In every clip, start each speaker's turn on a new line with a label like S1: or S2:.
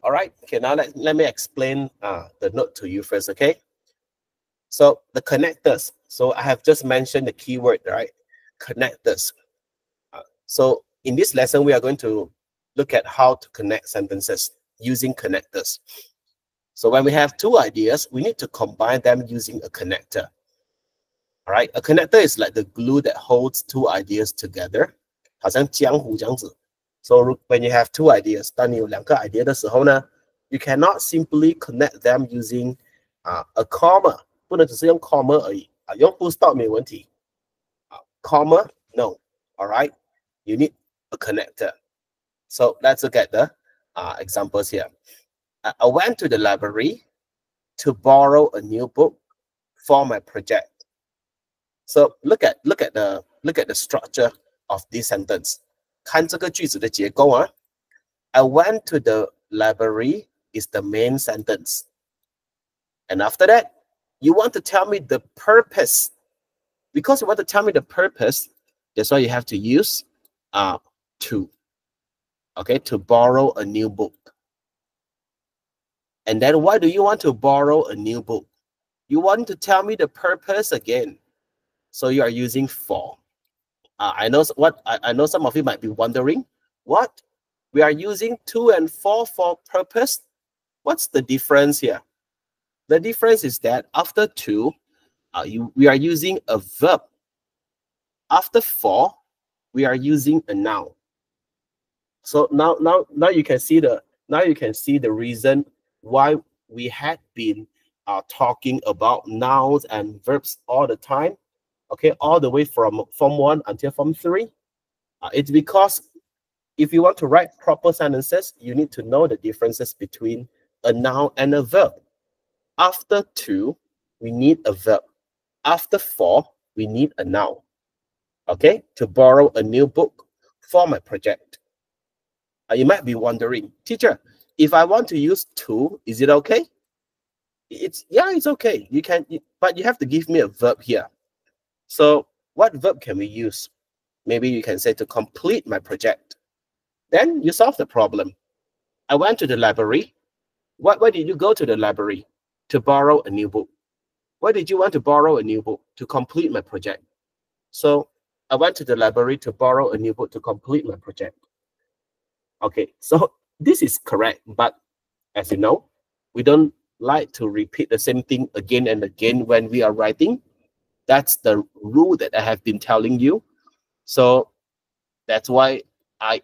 S1: All right. Okay, now let me explain the note to you first, okay? So the connectors. So I have just mentioned the keyword, right? Connectors. So in this lesson, we are going to look at how to connect sentences using connectors. So when we have two ideas, we need to combine them using a connector. All right, a connector is like the glue that holds two ideas together. 好像浆糊这样子. So when you have two ideas, 当你有两个 idea 的时候呢, you cannot simply connect them using a comma. 不能只是用 comma 而已. 用 full stop 没问题. Comma, no. All right, you need a connector. So let's look at the examples here. I went to the library to borrow a new book for my project. So look at the structure of this sentence. 看这个句子的结构啊. I went to the library is the main sentence. And after that, you want to tell me the purpose. Because you want to tell me the purpose, that's why you have to use to. Okay, to borrow a new book. And then why do you want to borrow a new book? You want to tell me the purpose again. So you are using for. I know some of you might be wondering, what? We are using to and for purpose. What's the difference here? The difference is that after to, we are using a verb. After for, we are using a noun. So now you can see the reason why we had been talking about nouns and verbs all the time. Okay, all the way from Form 1 until Form 3. It's because if you want to write proper sentences, you need to know the differences between a noun and a verb. After to, we need a verb. After for, we need a noun. Okay, to borrow a new book for my project. You might be wondering, teacher, if I want to use to, is it okay? It's okay. You can, but you have to give me a verb here. So what verb can we use? Maybe you can say to complete my project. Then you solve the problem. I went to the library. Why did you go to the library? To borrow a new book. Why did you want to borrow a new book? To complete my project. So I went to the library to borrow a new book to complete my project. Okay, so this is correct, but as you know, we don't like to repeat the same thing again and again when we are writing. That's the rule that I have been telling you. So that's why I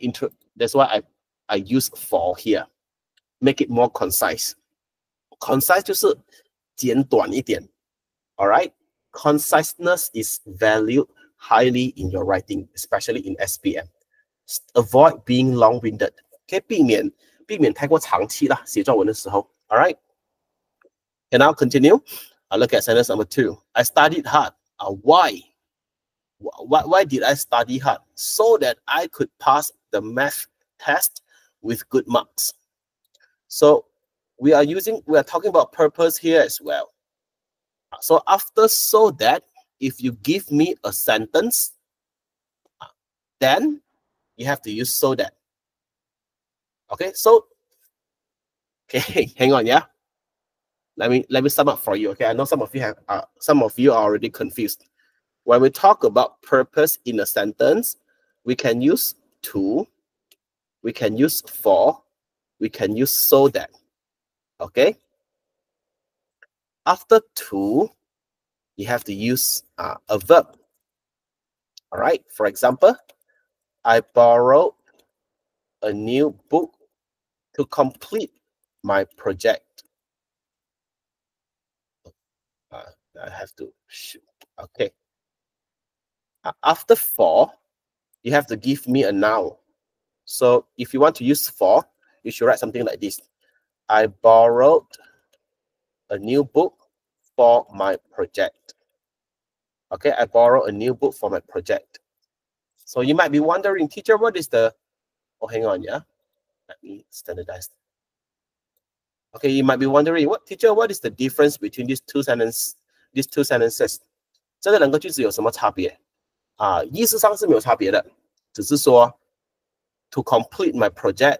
S1: use for here. Make it more concise. Concise 就是简短一点. All right? Conciseness is valued highly in your writing, especially in SPM. Avoid being long-winded. Okay? 避免太过长气啦，写作文的时候. All right? And I'll continue. I'll look at sentence number 2. I studied hard. Why? Why did I study hard? So that I could pass the math test with good marks. So we are talking about purpose here as well. So after so that, if you give me a sentence, then you have to use so that. Okay, so hang on, yeah. Let me sum up for you. Okay, I know some of you are already confused. When we talk about purpose in a sentence, we can use to, we can use for, we can use so that. Okay. After to, you have to use a verb. All right. For example, I borrowed a new book to complete my project. I have to shoot. Okay. After for, you have to give me a noun. So if you want to use for, you should write something like this. I borrowed a new book for my project. Okay, I borrowed a new book for my project. So you might be wondering, teacher, what is the... Oh, hang on, yeah. Let me standardize. Okay, you might be wondering, teacher, what is the difference between these two sentences? 这两个句子有什么差别？意思上是没有差别的，只是说 to complete my project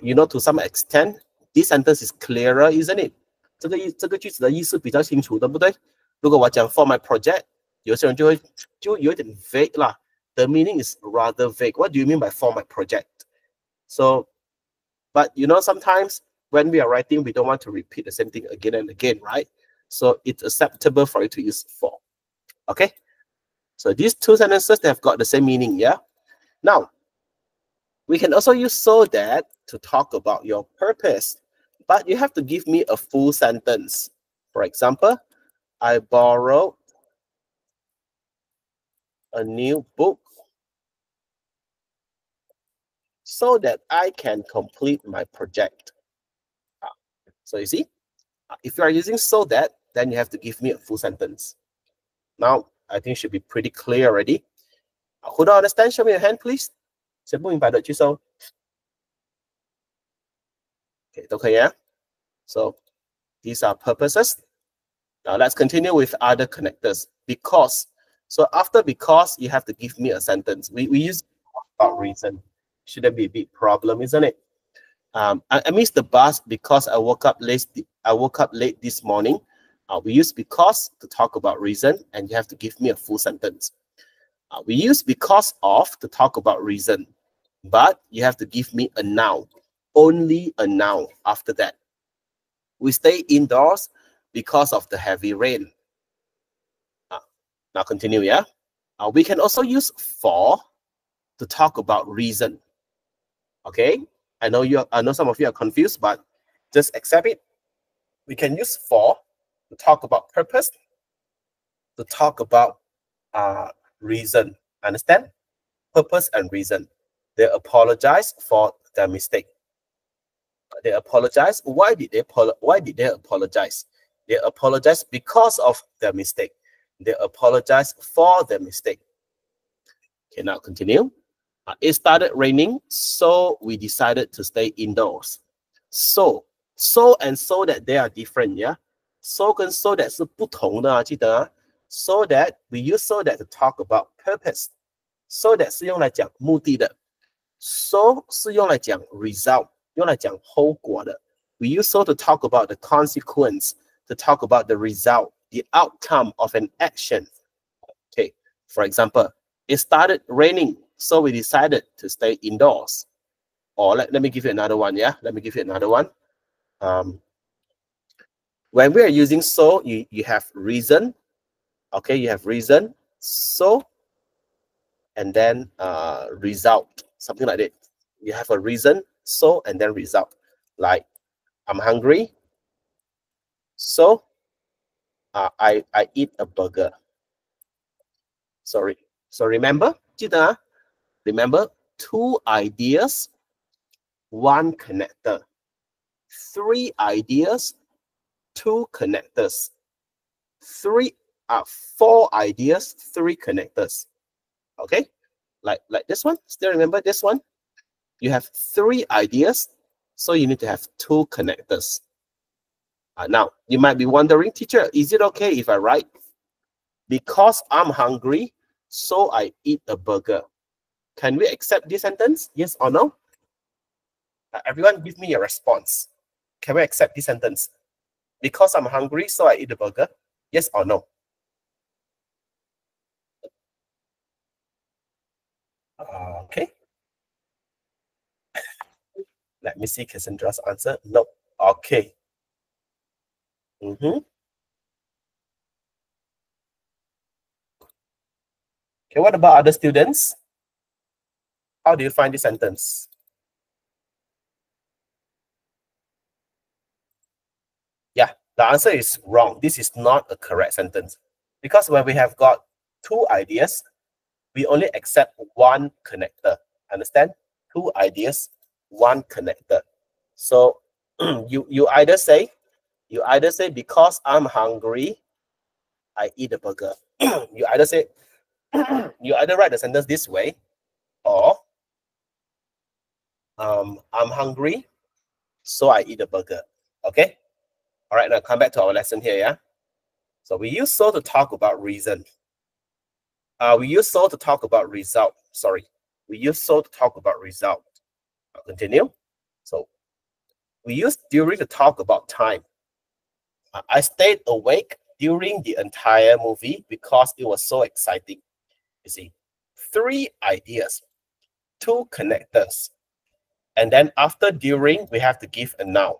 S1: you know, to some extent, this sentence is clearer, isn't it? 这个句子的意思比较清楚，对不对？如果我讲 for my project， 有些人就有点 vague 啦。The meaning is rather vague. What do you mean by for my project? So, but you know, sometimes when we are writing, we don't want to repeat the same thing again and again, right? So it's acceptable for you to use for. Okay? So these two sentences, they have got the same meaning, yeah? Now, we can also use so that to talk about your purpose, but you have to give me a full sentence. For example, I borrowed a new book so that I can complete my project. So you see, if you are using so that, then you have to give me a full sentence. Now, I think it should be pretty clear already. Who don't understand, show me your hand, please. 谁不明白的举手。Okay, 都可以啊。So these are purposes. Now let's continue with other connectors. Because. So after because, you have to give me a sentence. We use about reason. Shouldn't be a big problem, isn't it? I missed the bus because I woke up late. This morning. We use because to talk about reason, and you have to give me a full sentence. We use because of to talk about reason, but you have to give me a noun, only a noun after that. We stay indoors because of the heavy rain. Now continue, yeah? We can also use for to talk about reason. Okay? I know some of you are confused, but just accept it. We can use for to talk about purpose, to talk about reason. Understand? Purpose and reason. They apologize for their mistake. They apologize. Why did they apologize? They apologize because of their mistake. They apologize for their mistake. Okay, now continue. It started raining, so we decided to stay indoors. So and so that they are different, yeah? So 跟 so that 是不同的啊，记得啊。So that we use so that to talk about purpose. So that 是用来讲目的的。So 是用来讲 result， 用来讲后果的。We use so to talk about the consequence, to talk about the result, the outcome of an action. Okay, for example, it started raining, so we decided to stay indoors. Or let me give you another one, yeah? Let me give you another one. When we are using so, you have reason. Okay, you have reason. So, and then result. Something like that. You have a reason, so, and then result. Like, I'm hungry, so I eat a burger. Sorry. So remember, 记得啊? Remember, 2 ideas, 1 connector. 3 ideas, 2 connectors. 4 ideas, 3 connectors. Okay? Like this one. Still remember this one? You have 3 ideas, so you need to have 2 connectors. Now, you might be wondering, teacher, is it okay if I write, because I'm hungry, so I eat a burger? Can we accept this sentence? Yes or no? Everyone give me a response. Can we accept this sentence? Because I'm hungry, so I eat a burger. Yes or no? Okay. Let me see Cassandra's answer. No. Okay. Okay, what about other students? How do you find this sentence? Yeah, the answer is wrong. This is not a correct sentence. Because when we have got 2 ideas, we only accept 1 connector. Understand? 2 ideas, 1 connector. So you either say because I'm hungry, I eat a burger. You either write the sentence this way, or I'm hungry, so I eat a burger. Okay? All right, now come back to our lesson here, yeah? So we use so to talk about reason. We use so to talk about result. Sorry. We use so to talk about result. I'll continue. So we use during to talk about time. I stayed awake during the entire movie because it was so exciting. You see, 3 ideas, 2 connectors, and then after during we have to give a noun.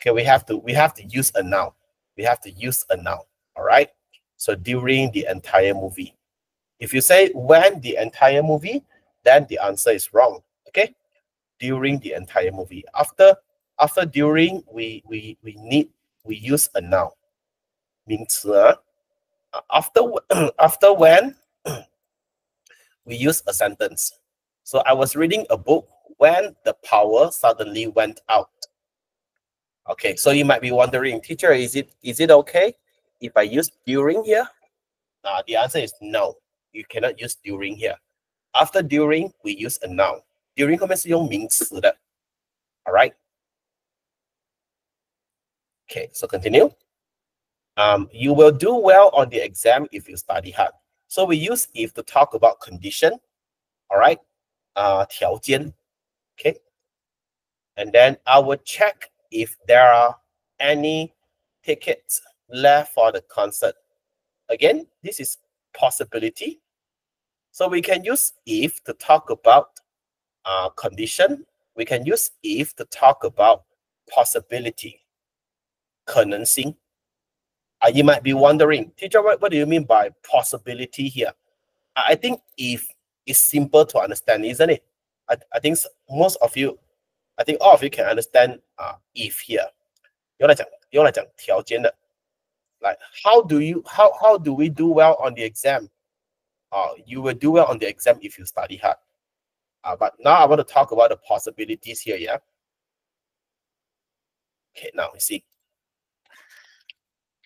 S1: Okay, we have to use a noun. We have to use a noun. All right. So during the entire movie. If you say when the entire movie, then the answer is wrong. Okay. During the entire movie. After during we use a noun. 名词啊. After when we use a sentence. So I was reading a book when the power suddenly went out. Okay, so you might be wondering, teacher, is it okay if I use during here? The answer is no. You cannot use during here. After during, we use a noun. During 后面是用名词的. All right. Okay, so continue. You will do well on the exam if you study hard. So we use if to talk about condition. All right. 条件. Okay. And then I will check if there are any tickets left for the concert. Again, this is possibility. So we can use if to talk about condition. We can use if to talk about possibility. 可能性. You might be wondering, teacher, what do you mean by possibility here? I think if is simple to understand, isn't it? I think most of you, I think all of you can understand if here. 用来讲条件的. Like how do we do well on the exam? You will do well on the exam if you study hard. But now I want to talk about the possibilities here, yeah? Okay, now we see.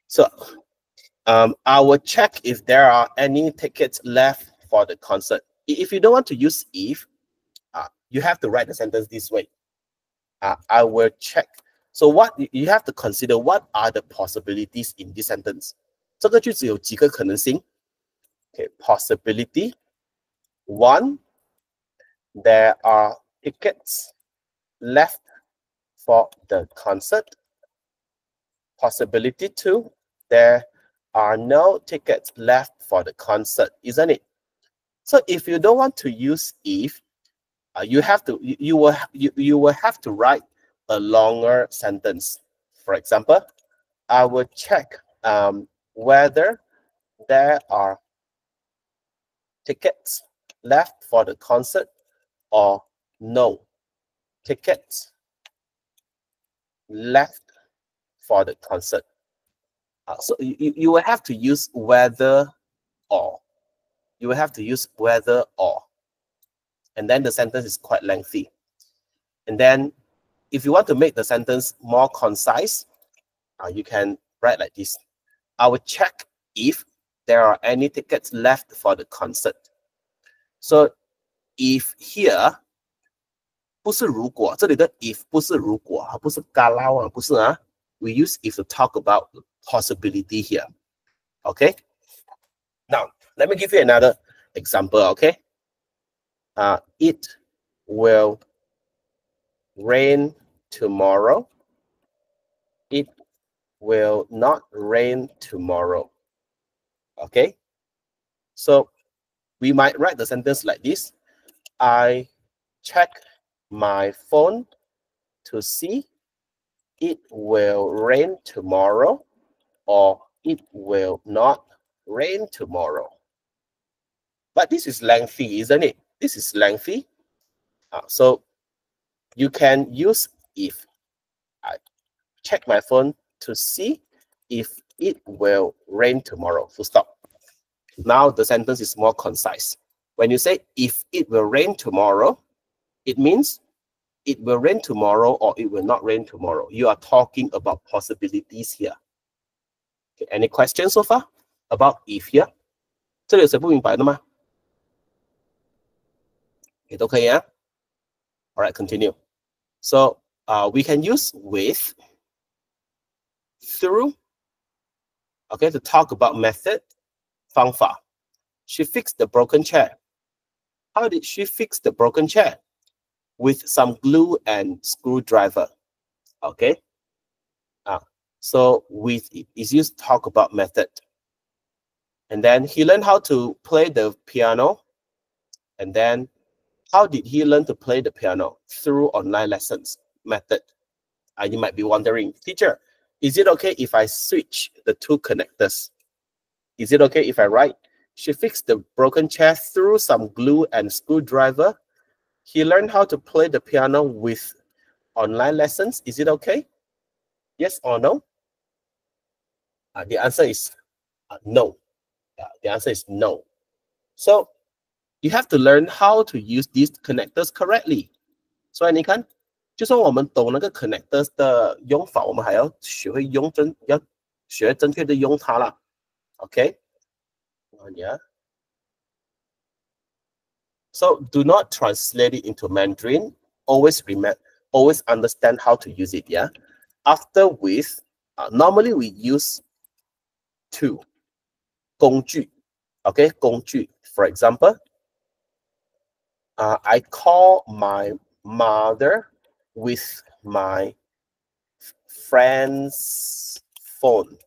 S1: So I will check if there are any tickets left for the concert. If you don't want to use if, you have to write the sentence this way. I will check. So what you have to consider, what are the possibilities in this sentence? 这个句子有几个可能性? Okay, possibility 1, there are tickets left for the concert. Possibility 2, there are no tickets left for the concert, isn't it? So if you don't want to use if, you will have to write a longer sentence. For example, I will check whether there are tickets left for the concert or no tickets left for the concert. So you will have to use whether or. You will have to use whether or. And then the sentence is quite lengthy. And then if you want to make the sentence more concise, you can write like this. I will check if there are any tickets left for the concert. So if here, 不是如果，这里的 if 不是如果，不是kalau啊，不是啊。We use if to talk about possibility here. Okay. Now let me give you another example. Okay. It will rain tomorrow. It will not rain tomorrow. Okay. So we might write the sentence like this. I check my phone to see it will rain tomorrow or it will not rain tomorrow. But this is lengthy, isn't it? This is lengthy. So you can use if. I check my phone to see if it will rain tomorrow. Full stop. Now the sentence is more concise. When you say if it will rain tomorrow, it means it will rain tomorrow or it will not rain tomorrow. You are talking about possibilities here. Okay, any questions so far about if here? 这里有谁不明白的吗？也都可以啊。All right, continue. So we can use with, through, okay, to talk about method, 方法. She fixed the broken chair. How did she fix the broken chair? with some glue and screwdriver. Okay. So with is used to talk about method. And then he learned how to play the piano. And then how did he learn to play the piano? Through online lessons method. You might be wondering, teacher, is it okay if I switch the two connectors? Is it okay if I write, she fixed the broken chair through some glue and screwdriver? He learned how to play the piano with online lessons. Is it okay? Yes or no? The answer is no. The answer is no. So you have to learn how to use these connectors correctly. 所以你看，就算我们懂那个 connectors 的用法，我们还要学会要学正确的用它啦。Okay? Yeah. So do not translate it into Mandarin. Always remember, always understand how to use it. Yeah. After with, normally we use to 工具. Okay, 工具. For example, I call my mother with my friend's phone.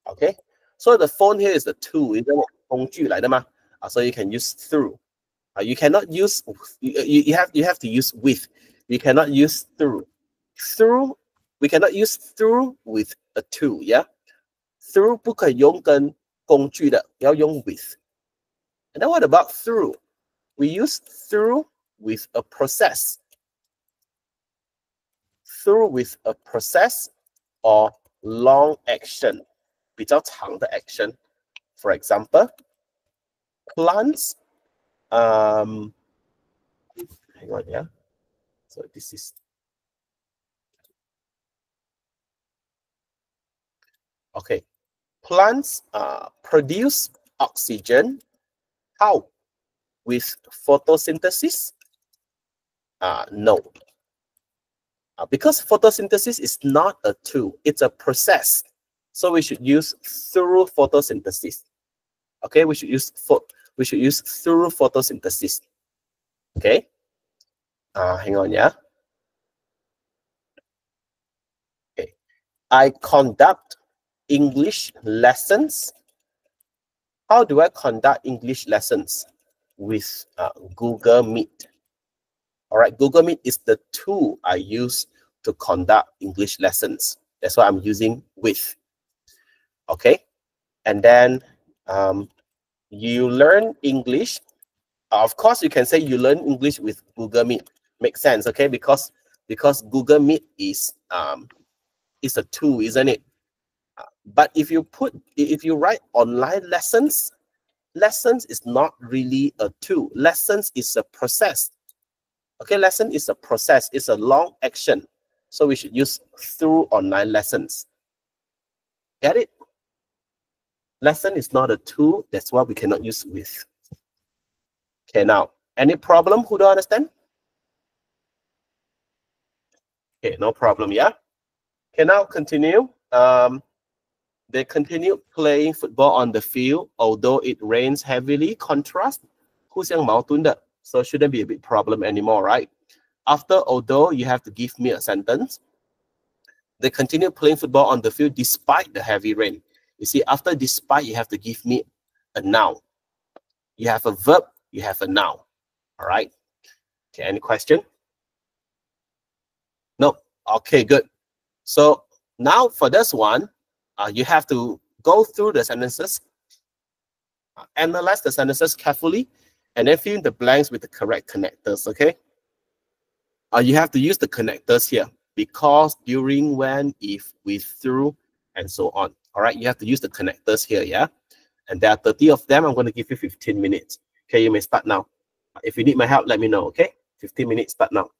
S1: Okay, so the phone here is the to, isn't it? 工具来的嘛. So you can use through. You cannot use you have to use with. You cannot use through. Through we cannot use through with a to. Yeah, through 不可以用跟工具的，要用 with. And then what about through? We use through with a process. Through with a process or long action. 比较长的 action. For example, plants. Hang on, yeah. So this is okay. Plants produce oxygen. How? With photosynthesis? No. Because photosynthesis is not a tool, it's a process. So we should use through photosynthesis. Okay, we should use through photosynthesis. Okay. Hang on, yeah. Okay. I conduct English lessons. How do I conduct English lessons? With Google Meet. All right, Google Meet is the tool I use to conduct English lessons. That's why I'm using with. Okay, and then you learn English. Of course, you can say you learn English with Google Meet. Makes sense, okay? Because Google Meet is a tool, isn't it? But if you write online lessons, lessons is not really a tool. Lessons is a process. Okay, lesson is a process. It's a long action. So we should use through online lessons. Get it? Lesson is not a tool. That's why we cannot use with. Okay, now, any problem? Who don't understand? Okay, no problem, yeah? Okay, now continue. They continue playing football on the field, although it rains heavily. Contrast, 互相矛盾的. So shouldn't be a big problem anymore, right? After although, you have to give me a sentence. They continue playing football on the field despite the heavy rain. You see, after despite, you have to give me a noun. You have a verb, you have a noun. All right. Okay, any question? No. Okay, good. So now for this one, you have to go through the sentences, analyze the sentences carefully, and then fill in the blanks with the correct connectors, okay? You have to use the connectors here. Because, during, when, if, with, through, and so on. All right, you have to use the connectors here, yeah? And there are 30 of them. I'm going to give you 15 minutes. Okay, you may start now. If you need my help, let me know, okay? 15 minutes, start now.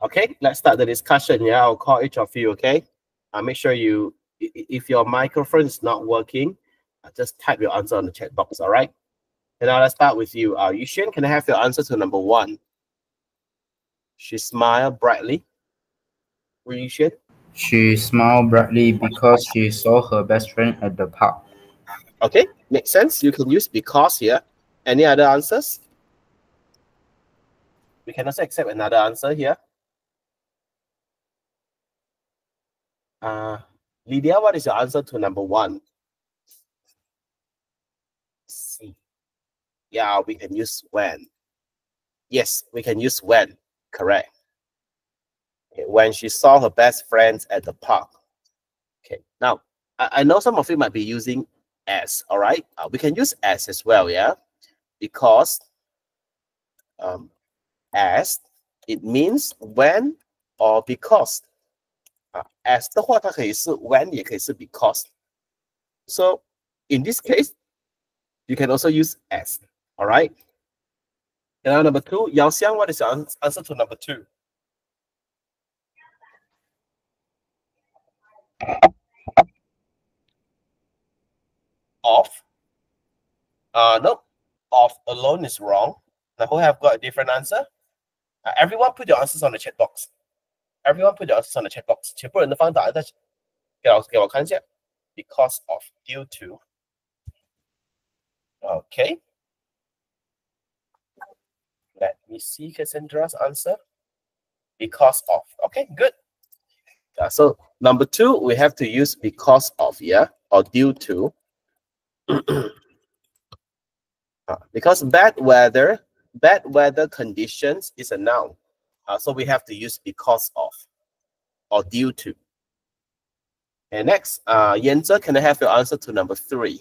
S1: Okay, let's start the discussion. Yeah, I'll call each of you. Okay, make sure you, if your microphone is not working, just type your answer on the chat box. All right. And now let's start with you. Yuxian, can I have your answer to number 1? She smiled brightly. Yuxian?
S2: She smiled brightly because she saw her best friend at the park.
S1: Okay, makes sense. You can use because here. Any other answers? We can also accept another answer here. Lydia, what is your answer to number 1? C. Yeah, we can use when. Yes, we can use when. Correct. Okay, when she saw her best friends at the park. Okay, now I know some of you might be using as. All right, we can use as well. Yeah, because as it means when or because. As 的话，它可以是 when， 也可以是 because. So in this case, you can also use as. All right. And now number 2, Yao Xiang, what is your answer to number 2? Of. No, of alone is wrong. Now who have got a different answer? Everyone put your answers on the chat box. Everyone put your answers on the chat box. 全部人都放答案在给我看一下。Because of, due to. Okay. Let me see Cassandra's answer. Because of. Okay, good. So number 2, we have to use because of, yeah, or due to. Because bad weather conditions is a noun. So we have to use because of or due to. And next, Yenze, can I have your answer to number 3?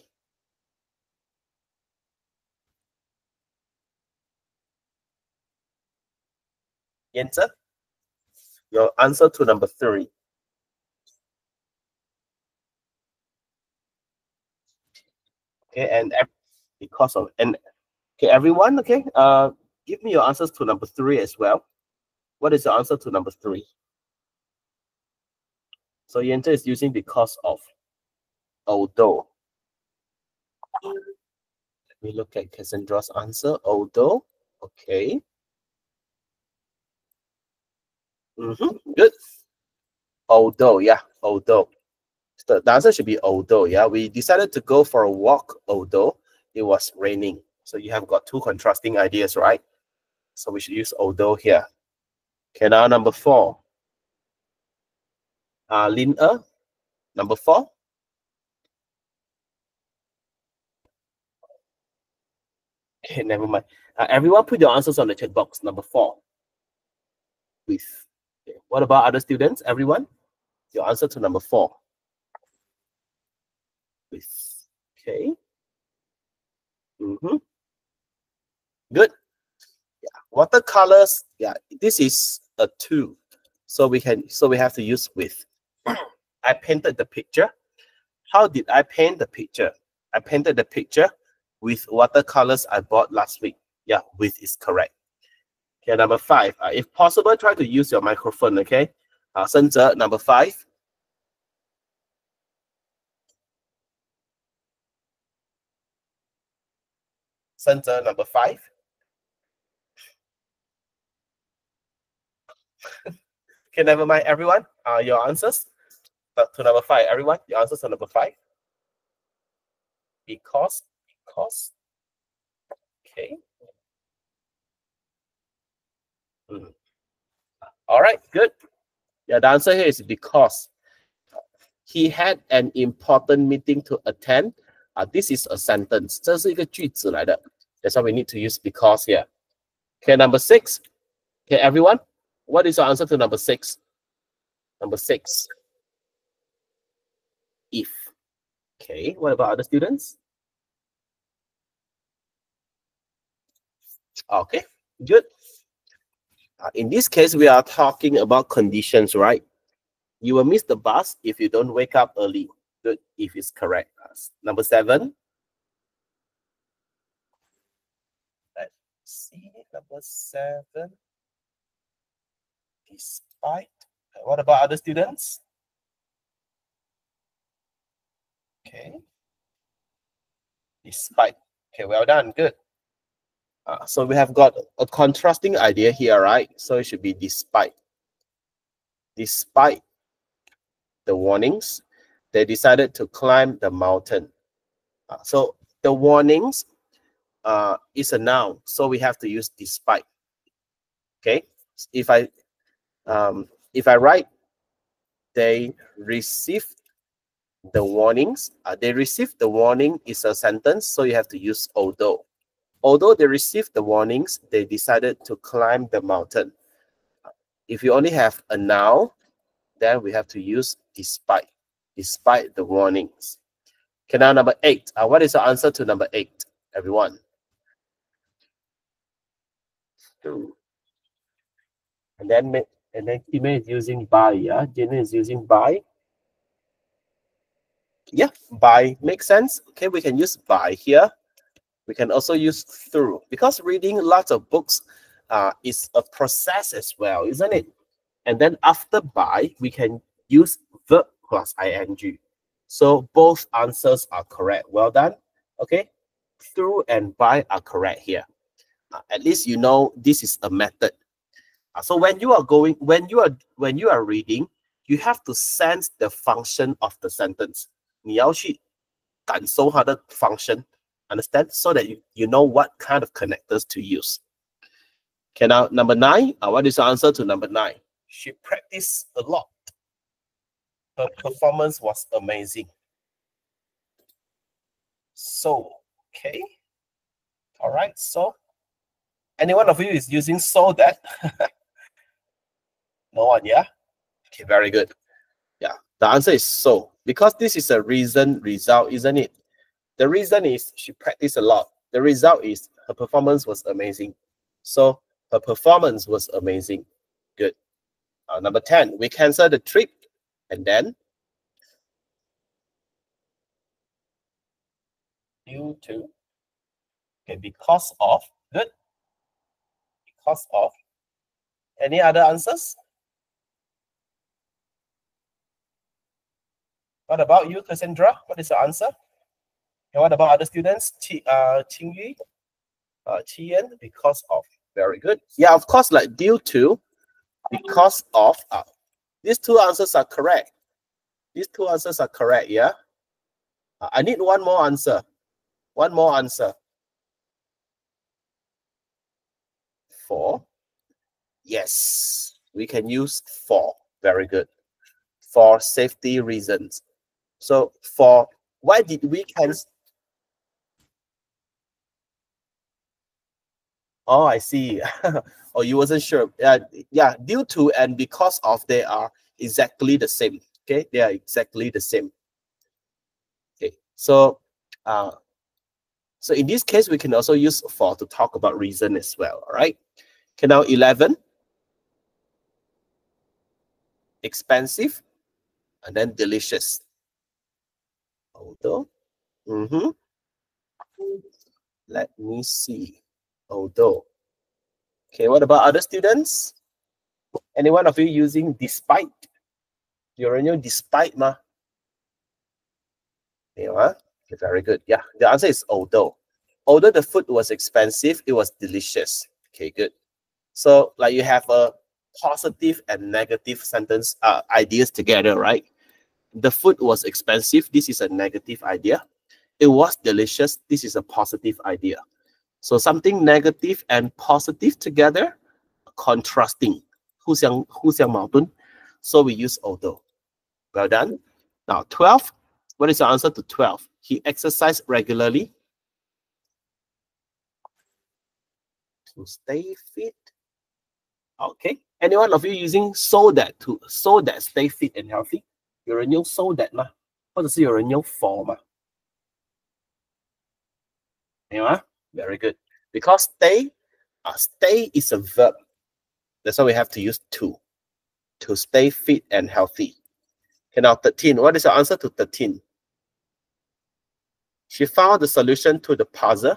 S1: Yenze, your answer to number 3. Okay, and because of, and okay, everyone, okay, give me your answers to number 3 as well. What is your answer to number 3? So Yenze is using because of, although. Let me look at Cassandra's answer, although. Okay. Good. Although, yeah, although. The answer should be although, yeah. We decided to go for a walk, although it was raining. So you have got 2 contrasting ideas, right? So we should use although here. Okay, now number 4. Lin number 4. Okay, never mind. Everyone put your answers on the chat box, number 4. With. Okay. What about other students? Everyone? Your answer to number 4. With. Okay. Good. Yeah. Watercolors. Yeah. This is a 2. So we have to use with. I painted the picture. How did I paint the picture? I painted the picture with watercolors I bought last week. Yeah, with is correct. Okay, number 5. If possible, try to use your microphone. Okay. Senzhe, number 5. Senzhe, number 5. Okay, never mind, everyone. Your answers to number 5. Everyone, your answers to number 5. Because. Okay. All right, good. Yeah, the answer here is because he had an important meeting to attend. This is a sentence. 这是一个句子来的. That's why we need to use because here. Okay, number 6. Okay, everyone, what is your answer to number 6? Number 6. If. Okay, what about other students? Okay, good. In this case, we are talking about conditions, right? You will miss the bus if you don't wake up early. Good, if it's correct. Number 7. Let's see, number 7. Despite. What about other students? Okay. Despite. Okay, well done. Good. So we have got a contrasting idea here, right? So it should be despite. Despite the warnings, they decided to climb the mountain. So the warnings is a noun, so we have to use despite. Okay, if I write they received the warnings, they received the warning is a sentence, so you have to use although. Although they received the warnings, they decided to climb the mountain. If you only have a noun, then we have to use despite the warnings. Okay, now number 8. What is the answer to number 8, everyone? 2. And then Kime is using by, yeah? Jenny is using by. Yeah, by makes sense. Okay, we can use by here. We can also use through, because reading lots of books is a process as well, isn't it? And then after by, we can use verb plus ing. So both answers are correct. Well done. Okay, through and by are correct here. At least you know this is a method. So when you are reading, you have to sense the function of the sentence. 你要去感受它的 function, understand? So that you know what kind of connectors to use. Okay, now number 9. What is the answer to number 9? She practiced a lot. Her performance was amazing. So, okay. All right, so any one of you is using so that? No one, yeah? Okay, very good. Yeah, the answer is so, because this is a reason result, isn't it? The reason is she practiced a lot. The result is her performance was amazing. So her performance was amazing. Good. Number 10, we cancel the trip and then due to, okay, because of, good. Because of. Any other answers? What about you, Cassandra? What is the answer? And what about other students? Qingyu, Qian, because of. Very good. Yeah, of course, like due to, because of. These two answers are correct. These two answers are correct, yeah? I need one more answer. One more answer. For. Yes, we can use for. Very good. For safety reasons. So for, why did we cancel? Oh, I see. Oh, you wasn't sure. Yeah, due to and because of, they are exactly the same. Okay, they are exactly the same. Okay, so so in this case, we can also use for to talk about reason as well. All right. Okay, now 11. Expensive and then delicious. Although, let me see. Although. Okay, what about other students? Any one of you using despite? You're in despite ma? Yeah, okay, very good. Yeah, the answer is although. Although the food was expensive, it was delicious. Okay, good. So like you have a positive and negative sentence ideas together, right? The food was expensive. This is a negative idea. It was delicious. This is a positive idea. So something negative and positive together, contrasting. 互相矛盾. So we use although. Well done. Now 12. What is the answer to 12? He exercised regularly to stay fit. Okay. Anyone of you using so that stay fit and healthy? 有人用 so that 吗？或者是有人用 for 吗？没有啊？ Very good. Because stay is a verb. That's why we have to use to stay fit and healthy. Okay, now 13. What is the answer to 13? She found the solution to the puzzle.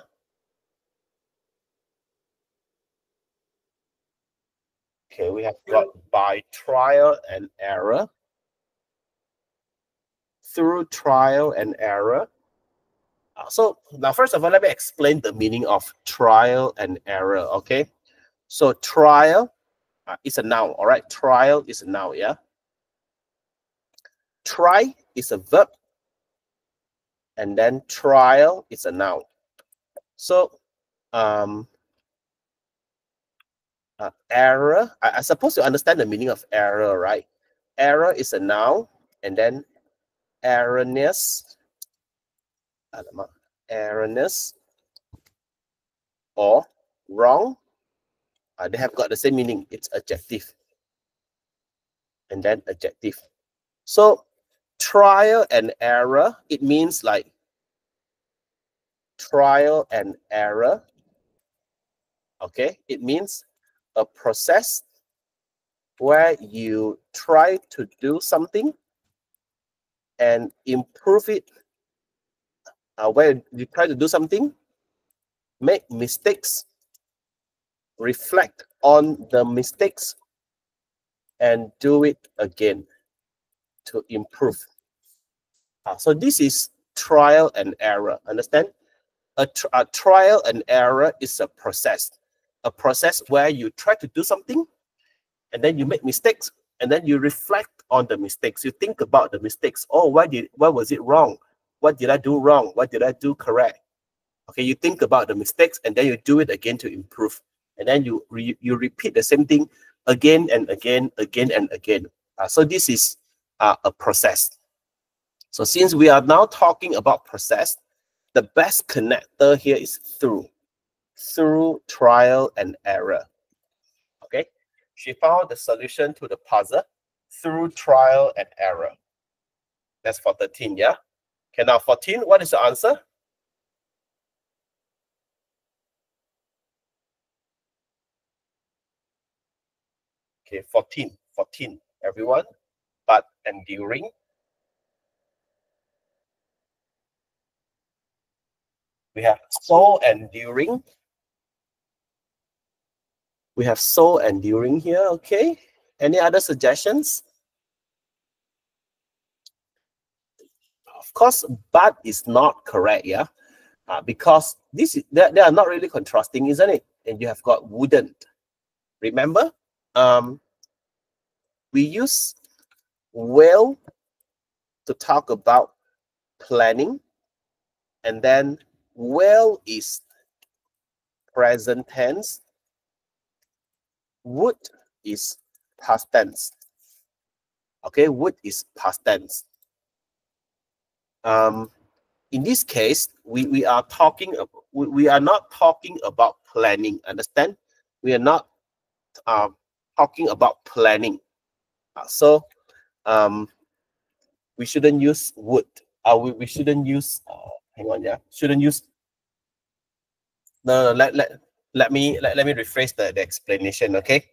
S1: Okay, we have got by trial and error. Through trial and error. So now, first of all, let me explain the meaning of trial and error, okay? So trial is a noun, all right? Trial is a noun, yeah? Try is a verb, and then trial is a noun. So error, I suppose you understand the meaning of error, right? Error is a noun, and then erroneous, erroneous or wrong, they have got the same meaning. It's adjective, and then adjective. So trial and error, it means like trial and error. Okay, it means a process where you try to do something and improve it. Where you try to do something, make mistakes, reflect on the mistakes, and do it again to improve. So this is trial and error. Understand? A trial and error is a process where you try to do something, and then you make mistakes, and then you reflect on the mistakes. You think about the mistakes. Oh, why was it wrong? What did I do wrong? What did I do correct? Okay, you think about the mistakes, and then you do it again to improve. And then you repeat the same thing again and again and again. So this is a process. So since we are now talking about process, the best connector here is through trial and error. Okay, she found the solution to the puzzle through trial and error. That's for 13, yeah? Okay, now 14, what is the answer? Okay, 14, everyone. But and during. We have so and during. We have so and during here, okay? Any other suggestions? Of course, but is not correct, yeah? Because they are not really contrasting, isn't it? And you have got wouldn't. Remember, we use will to talk about planning, and then will is present tense, would is past tense. Okay, would is past tense. In this case, we are talking about, we are not talking about planning. Understand? We are not talking about planning. So we shouldn't use would. We shouldn't use. Hang on, yeah. Shouldn't use. No. Let me rephrase the explanation. Okay.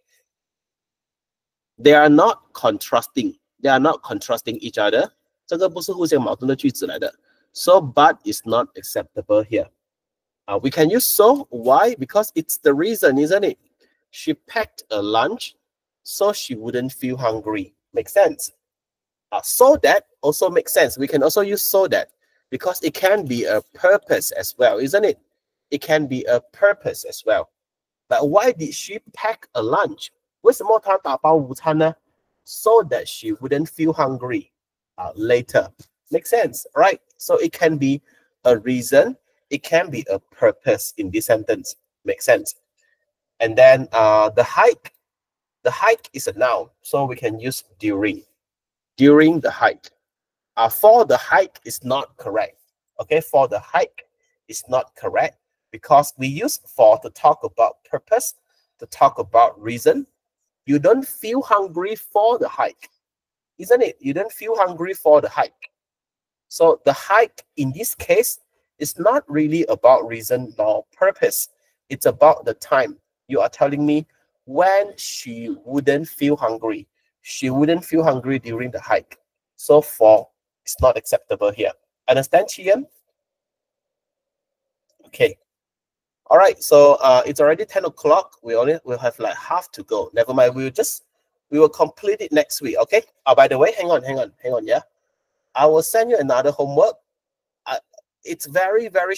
S1: They are not contrasting. They are not contrasting each other. 这个不是互相矛盾的句子来的。So, but is not acceptable here. We can use so. Why? Because it's the reason, isn't it? She packed a lunch so she wouldn't feel hungry. Makes sense. So that also makes sense. We can also use so that because it can be a purpose as well, isn't it? It can be a purpose as well. But why did she pack a lunch? 为什么她打包午餐呢? So that she wouldn't feel hungry later. Makes sense, right? So it can be a reason. It can be a purpose in this sentence. Makes sense. And then the hike. The hike is a noun, so we can use during. During the hike. For the hike is not correct. Okay, for the hike is not correct because we use for to talk about purpose, to talk about reason. You don't feel hungry for the hike, isn't it? You don't feel hungry for the hike. So the hike in this case is not really about reason nor purpose. It's about the time. You are telling me when she wouldn't feel hungry. She wouldn't feel hungry during the hike. So for is not acceptable here. Understand, Chian? Okay. All right, so it's already 10 o'clock. We'll have like half to go. Never mind. We will complete it next week. Okay. Oh, by the way, hang on. Yeah. I will send you another homework. It's very, very